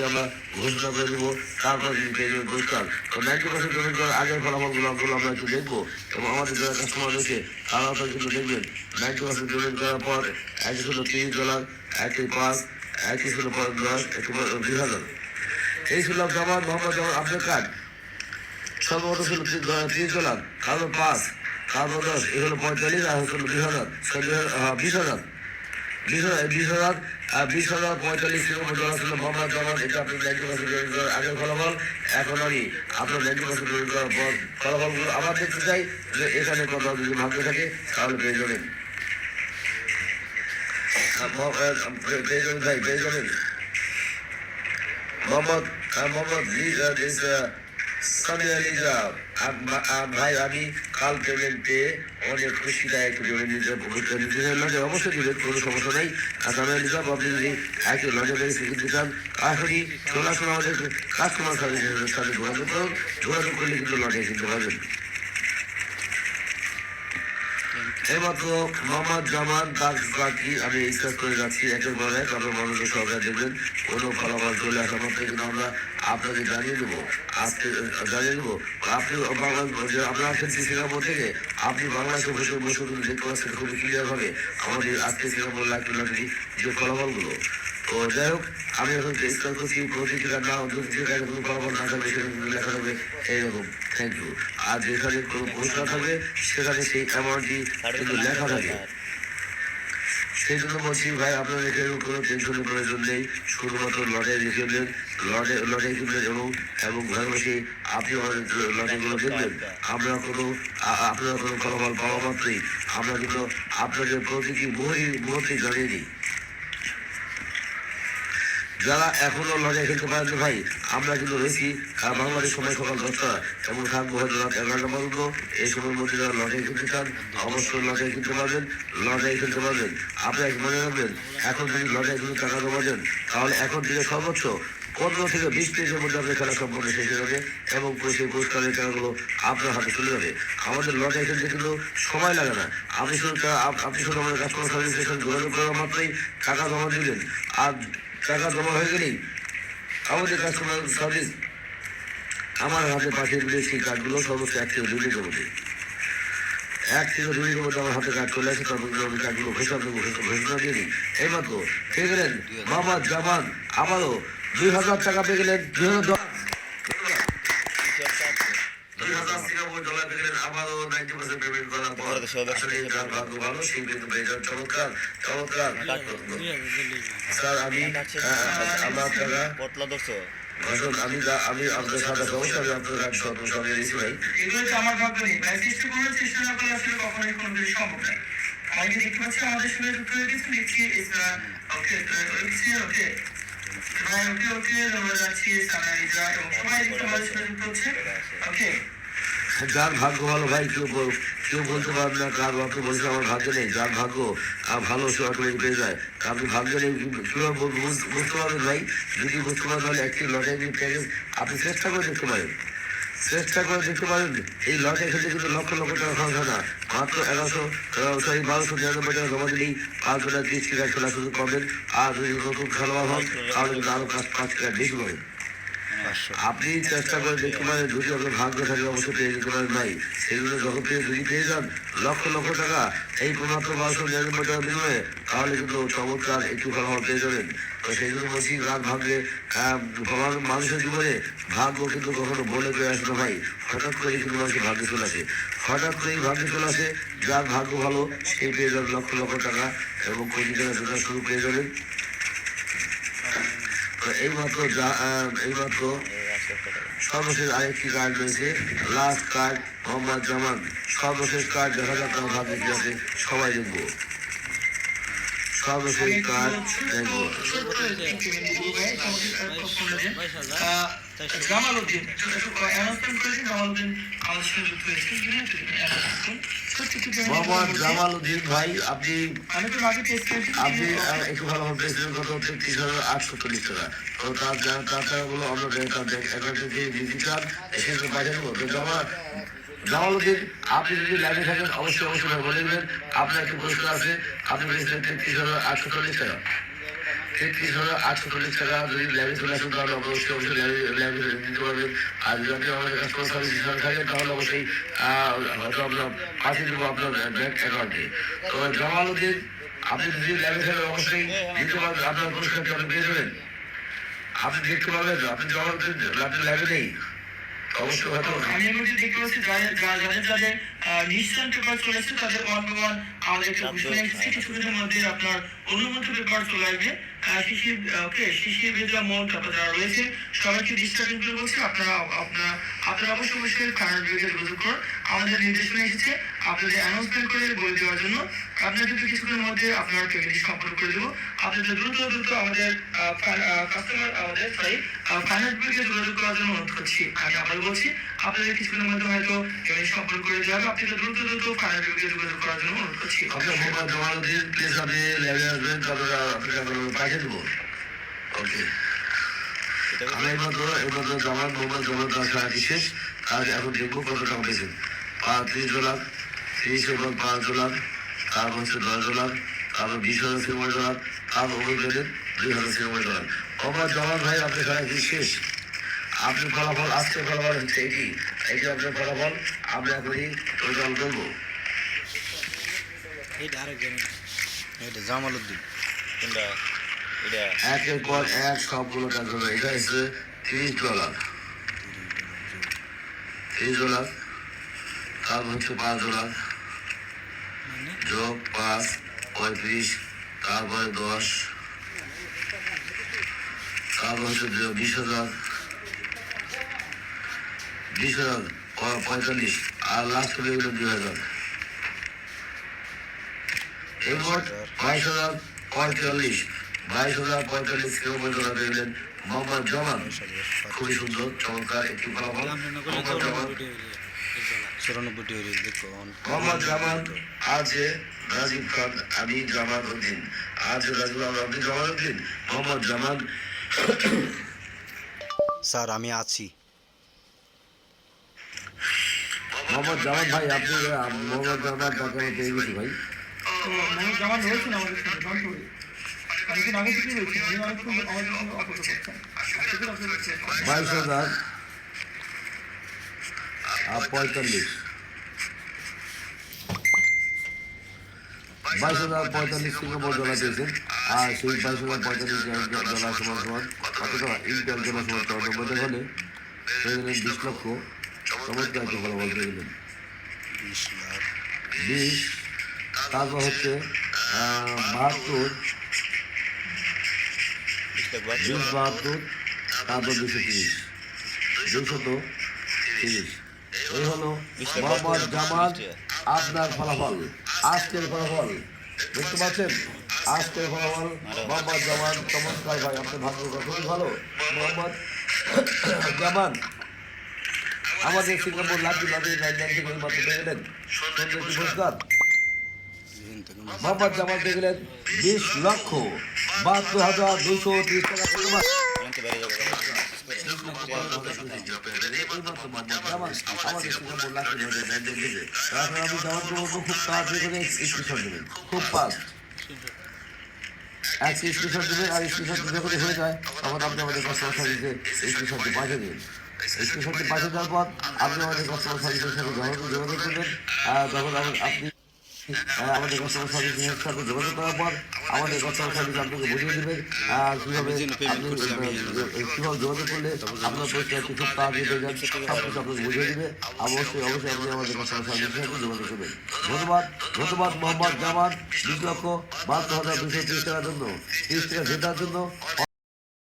আমরা ঘোষণা করে দেবো, তারপর পুরস্কার। তো 90% পেমেন্ট করার আগের ফলাফলগুলো আমরা একটু দেখবো এবং আমাদের যারা কাস্টমার রয়েছে তারাও কিন্তু দেখবেন। 90% পেমেন্ট করার পর একটি ছিল $30, একটি 5, একটি ছিল 10, একটি 20,000। এই ছিল জামান মোহাম্মদ জামান আপনার কার্ড। সর্বমোট ছিল $30, কারণ 5, কারণ 10, এই হলো 45, আর হচ্ছিল 20,000, 20,000, 45 ছিল মোহাম্মদ জামান। এটা আপনি 90% আগের ফলাফল। এখন আমি আপনার 90% করার পর ফলাফলগুলো আবার দেখতে চাই যে এখানে কত যদি ভাগ্য থাকে তাহলে পেয়ে যাবেন। পেয়ে যাবেন মোহাম্মদ সামি আলী ভাই, আমি কাল পেমেন্ট পেয়ে অনেক খুশি। একটু নিজের অবশ্যই দিবেন, কোনো সমস্যা নেই। সামি আলী আপনি যদি একটু লজে স্বীকৃতি চান এখনই চলে আসুন আমাদের কাস্টমার সার্ভিসের সাথে যোগাযোগ করুন। যোগাযোগ করলে কিন্তু লজে কিনতে পারবেন। এইমাত্র মোহাম্মদ জামান তার কার্ডটি আমি স্টার্ট করে যাচ্ছি একের পর এক। আপনার মনোযোগ সহকারে দেখবেন। কোনো ফলাফল চলে আসা মাত্র কিন্তু আমরা আপনাকে জানিয়ে দেবো। আজকে জানিয়ে দেবো আপনি আপনার আসছেন সিঙ্গাপুর থেকে, আপনি বাংলাদেশে বসে বসে কিন্তু দেখতে পাচ্ছেন খুবই ক্লিয়ার ভাবে আমাদের আজকে সিঙ্গাপুর লাইভ যে ফলাফলগুলো। তো যাই হোক, আমি এখন স্টার্ট করছি। প্রতিটি কার্ড না দুটি কার্ডে কোনো ফলাফল না থাকবে সেখানে লেখা থাকবে এইরকম থ্যাংক ইউ। আর যেখানে কোনো পুরস্কার থাকবে সেখানে সেই অ্যামাউন্টটি কিন্তু লেখা থাকে। সেই জন্য বলছি ভাই, আপনার এখানে কোনো টেনশনের প্রয়োজন নেই। শুধুমাত্র লটারি লিখে দেন, লটারি কিনবেন এবং ঘরে বসে আপনি আমাদের লটারিগুলো দেখবেন। আপনারা কোনো ফলাফল পাওয়া মাত্রই আমরা কিন্তু আপনাদের প্রতিটি মুহূর্তে জানিয়ে দিই। যারা এখনো লটারি খেলতে পারেন ভাই, আমরা কিন্তু রয়েছি বাংলাদেশ সময় সকাল 10টা এবং থাকবো হয়তো রাত 11টা পর্যন্ত। এই সময়ের মধ্যে যারা লটারি খেলতে চান অবশ্যই লটারি খেলতে পারবেন, লটারি খেলতে পারবেন। আপনারা মনে রাখবেন, এখন যদি লটারি কিন্তু টাকা জমা দেন তাহলে এখন থেকে সর্বোচ্চ 15 থেকে 20 মিনিটের মধ্যে আপনার খেলা সম্পূর্ণ শেষ হয়ে যাবে এবং সেই পুরস্কারের টাকাগুলো আপনার হাতে চলে যাবে। আমাদের লটারি খেলতে কিন্তু সময় লাগে না। আপনি শুধু আমাদের কাস্টমার সার্ভিস স্টেশন যোগাযোগ করা মাত্রই টাকা জমা দিলেন। আর টাকা জমা হয়ে গেলেই আমাদের কাস্টমার সার্ভিস আমার হাতে পাঠিয়ে দিলে সেই কার্ডগুলো সর্বোচ্চ 1 থেকে 2 মিনিটের মধ্যে 1 থেকে 2 মিনিটের মধ্যে আমার হাতে কার্ড চলে আসে। তারপর আমি কার্ডগুলো ঘোষণা দিয়ে দিই। এইমাত্র পেয়ে গেলেন মোহাম্মদ জামান, আবারও 2,000 টাকা পেয়ে গেলেন। 2,000 সিঙ্গাপুর ডলার পেয়ে গেলেন আবারও 90% পেমেন্ট করার পর। আসলে যার ভাগ্য ভালো সেই কিন্তু পেয়ে যান। চমৎকার চমৎকার স্যার। আমি আমার টাকা আমি আপনার সাথে অবশ্যই আমি আপনার কাছে সঙ্গে দিয়েছি ভাই। এগুলো তো আমার ভাগ্য নেই ভাই, চেষ্টা করার চেষ্টা না করলে আসলে কখনোই কোনো কিছু সম্ভব নয়। আমাকে দেখতে পাচ্ছি আমাদের সঙ্গে যুক্ত হয়ে গেছে, লিখছি ওকে ওকে ভাই, ওকে আমরা যাচ্ছি সানারিজা এবং সবাই দেখতে আমাদের সঙ্গে যুক্ত হচ্ছে। ওকে, যার ভাগ্য ভালো ভাই, কেউ বলতে পারবে না কার ভাগ্য বলছে আমার ভাগ্য নেই। যার ভাগ্য ভালো সে অটোমেটিক পেয়ে যায়। আপনি ভাগ্য নেই কীভাবে বুঝতে পারবেন ভাই? যদি বুঝতে পারেন তাহলে একটি লটারি প্যাকেজ আপনি চেষ্টা করে দেখতে পারেন। এই লটারি খেলতে কিন্তু লক্ষ লক্ষ টাকা খরচ হয় না। মাত্র 1299 টাকা জমা দিলেই 5,30 টাকা খেলার সুযোগ পাবেন। আর যদি নতুন খেলোয়াড় হন তাহলে কিন্তু আরো 5 টাকা বেশি পাবেন। আপনি চেষ্টা করে দেখতে পারেন, যদি আপনার ভাগ্য থাকে অবশ্যই পেয়ে যেতে পারেন ভাই। সেগুলো যখন যদি পেয়ে যান লক্ষ লক্ষ টাকা এই মাত্র 1299 টাকা বিনিময়ে, তাহলে কিন্তু চমৎকার একটু ফলাফল পেয়ে যাবেন। তো সেই জন্য বলছি, রাত ভাগ্যে মানুষের জীবনে ভাগ্য কিন্তু কখনো বলে করে আসে না ভাই। হঠাৎ করে কিন্তু মানুষের ভাগ্য চলে আসে, যার ভাগ্য ভালো সেই পেয়ে যাবেন লক্ষ লক্ষ টাকা এবং কোটি টাকা জোটার শুরু পেয়ে যাবেন। এইমাত্র সর্বশেষ আরেকটি কার্ড রয়েছে, লাস্ট কার্ড মোহাম্মদ জামান। সর্বশেষ কার্ড দেখা যাক আমার ভাগ্যে কি আছে, সবাই দেখবো। সর্বশেষ কার্ড দেখবো জামালউদ্দিন অ্যানাউন্সমেন্ট করেছেন। জামালউদ্দিন আমাদের সঙ্গে যুক্ত হয়েছেন। মোহাম্মদ জামালউদ্দিন ভাই, আপনি একটু ভালো পেয়েছিলেন কত 33,840 টাকা। তো তার টাকাগুলো আমরা অ্যাকাউন্ট থেকে ডিজিটাল এসে পাঠিয়ে দেবো। তো জামালউদ্দিন, আপনি যদি লাইভে থাকেন অবশ্যই বলে দেবেন আপনার একটি পুরস্কার আছে। আপনি পেয়েছিলেন 33,840 টাকা। 33,840 টাকা। যদি ল্যাবে চলে আসেন তাহলে অবশ্যই ল্যাবে নিতে পারবেন। আর যদি আপনি আমাদের কাস্টমার সার্ভিস থাকেন তাহলে অবশ্যই হয়তো আমরা পাঠিয়ে দেবো আপনার ব্যাংক অ্যাকাউন্টে। তো জামালউদ্দিন, আপনি যদি ল্যাবে থাকেন অবশ্যই নিতে পারবেন, আপনার পুরস্কারটি আপনি পেয়ে যাবেন। আপনি দেখতে পাবেন আপনি জামালউদ্দিন আপনি ল্যাবে নেই, অবশ্যই হয়তো আমি এর মধ্যে দেখতে পাচ্ছি যাদের নিশ্চয় পেপার চলেছে তাদের 1 by 1 আমাদের একটা ঘোষণা এসেছে কিছুদিনের মধ্যে আপনার অনুমোদিত পেপার চলে আসবে। শিশির ভেজা মল তারপর যারা রয়েছে সবাইকে ডিস্টার্বিং করে বলছে আপনারা অবশ্যই ফাইনাল বিভাগে যোগাযোগ করুন। আমাদের নির্দেশনা এসেছে আপনাদের অ্যানাউন্সমেন্ট করে বলে দেওয়ার জন্য। আপনার কিন্তু কিছুক্ষণের মধ্যে আপনার পেমেন্ট সম্পন্ন করে দেবো। আপনাদের দ্রুত আমাদের ফাইনাল বিভাগে যোগাযোগ করার জন্য অনুরোধ করছি। আমি আবার বলছি আপনাদের কিছুক্ষণের মধ্যে হয়তো পেমেন্ট সম্পন্ন করে দেওয়া হবে। আপনাদের দ্রুত ফাইনাল বিভাগে যোগাযোগ করার জন্য অনুরোধ করছি। আপনার মোবাইল জামালউদ্দিন প্লিজ আপনি ল্যাবে আসবেন, তারপরে আপনাকে পাঠিয়ে দেবো। ওকে, আমি এইমাত্র মোবাইল জামাল তার সারাটি শেষ। আর এখন দেখবো কত টাকা পেয়েছেন। $30, 30 এবং $5, তারপর হচ্ছে $10, তারপর $20,000 $, তারপর অভিযোগের $2,000। মোবাইল জামাল ভাই আপনার সারাটি শেষ। আপনি ফলাফল আজকে ফলাফল হচ্ছে এটি আপনার ফলাফল। আমি এখনই রেজাল্ট করবো। জামালউদ্দিন একের পর এক সবগুলো কাজ হবে। এটা হচ্ছে $30, তারপর হচ্ছে $5, যোগ 5 35, তারপরে 10, তারপর হচ্ছে 20,000, 45, আর লাস্ট হয়ে গেল 2,000। এই মোট 22,045, 22,045 কিলোমিটার পেলেন মোহাম্মদ জামান। খুবই সুন্দর চমৎকার একটি ফলাফল। মোহাম্মদ জামান আছে রাজীব খান, আমি জামালউদ্দিন। আছে আপনি জামালউদ্দিন, মোহাম্মদ জামান। স্যার আমি আছি। মোহাম্মদ জামান ভাই, আপনি মোহাম্মদ জামান তাকে আমি পেয়ে গেছি ভাই। মোহাম্মদ জামান রয়েছেন আমাদের সঙ্গে জনপুরে। দেখুন আগে থেকেই রয়েছেন, উনি আমাদের সঙ্গে অপেক্ষা করছেন। 22,045, 22,045 সিঙ্গাপুর ডলার পেয়েছেন। আর সেই $22,045 সমান কত টাকা? ইন্ডিয়ান ডলার সমান 94 হলে পেয়ে গেলেন 20 লক্ষ। চমৎকার একটি ফলাফল পেয়ে গেলেন 20। তারপর হচ্ছে 72, 72, তারপর 230, 230। এই হলো মোহাম্মদ জামান আপনার ফলাফল। আজকের ফলাফল দেখতে পাচ্ছেন, আজকের ফলাফল মোহাম্মদ জামান। চমৎকার ভাই, আপনার ভাগ্য খুবই ভালো মোহাম্মদ জামান। আমাদের সিঙ্গাপুর লাকি লটারি থেকে মাত্র পেয়ে গেলেন সুন্দর একটি পুরস্কার। মোহাম্মদ জামান পেয়ে গেলেন 20,72,230 টাকা। খুব ফাস্ট এক স্ক্রিনশট দেবেন, আর স্ক্রিনশট যখন হয়ে যায় তখন আপনি আমাদের কাস্টমার সার্ভিসে স্ক্রিনশটটি পাঠিয়ে দিন। স্ক্রিনশটটি পাঠিয়ে দেওয়ার পর আপনি আমাদের কাস্টমার সার্ভিসের সাথে যোগাযোগ করবেন। তখন আপনি আমাদের কাস্টমার সার্ভিসের সাথে যোগাযোগ করার পর আমাদের কাস্টমার সার্ভিস আপনাকে বুঝিয়ে দেবেন কীভাবে যোগাযোগ করলে আপনার পরিষ্কারটি খুব তাড়াতাড়ি পেয়ে যান। সব কিছু আপনাকে বুঝিয়ে দেবে। অবশ্যই আপনি আমাদের কাস্টমার সার্ভিসের সাথে যোগাযোগ করবেন। ধন্যবাদ মোহাম্মদ জামান। 20,72,230 টাকার জন্য, 30 টাকা জেতার জন্য।